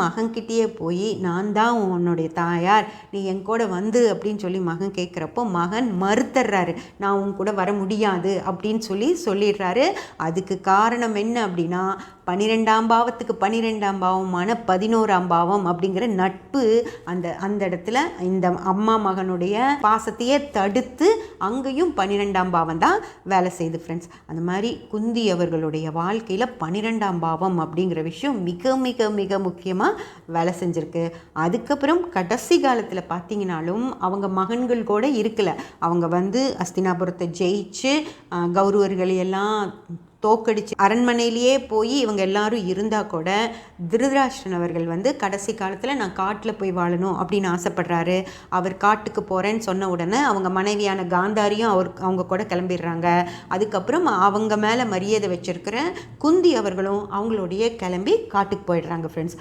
மகன்கிட்டயே போய் நான் தான் உன்னுடைய தாயார், நீ என் கூட வந்து அப்படின்னு சொல்லி மகன் கேட்குறப்போ மகன் மறுத்துடுறாரு. நான் உன் கூட வர முடியாது அப்படின்னு சொல்லிடுறாரு. அதுக்கு காரணம் என்ன அப்படின்னா 12ஆம் பாவத்துக்கு 12ஆம் பாவமான 11ஆம் பாவம் அப்படிங்கிற நட்பு அந்த இடத்துல இந்த அம்மா மகனுடைய பாசத்தையே தடுத்து அங்கேயும் 12ஆம் பாவம் தான் வேலை செய்யுது ஃப்ரெண்ட்ஸ். அந்த மாதிரி குந்தி அவர்களுடைய வாழ்க்கையில் 12ஆம் பாவம் அப்படிங்கிற விஷயம் மிக மிக மிக முக்கியமாக வேலை செஞ்சுருக்கு. அதுக்கப்புறம் கடைசி காலத்தில் பார்த்தீங்கன்னாலும் அவங்க மகன்கள் கூட இருக்கல. அவங்க அஸ்தினாபுரத்தை ஜெயிச்சு கௌரவர்களையெல்லாம் தோக்கடிச்சு அரண்மனையிலேயே போய் இவங்க எல்லாரும் இருந்தால் கூட திருதராஷ்டிரன் அவர்கள் கடைசி காலத்தில் நான் காட்டில் போய் வாழணும் அப்படின்னு ஆசைப்படுறாரு. அவர் காட்டுக்கு போகிறேன்னு சொன்ன உடனே அவங்க மனைவியான காந்தாரியும் அவங்க கூட கிளம்பிடுறாங்க. அதுக்கப்புறம் அவங்க மேலே மரியாதை வச்சிருக்கிற குந்தி அவர்களும் அவங்களோடைய கிளம்பி காட்டுக்கு போயிடுறாங்க ஃப்ரெண்ட்ஸ்.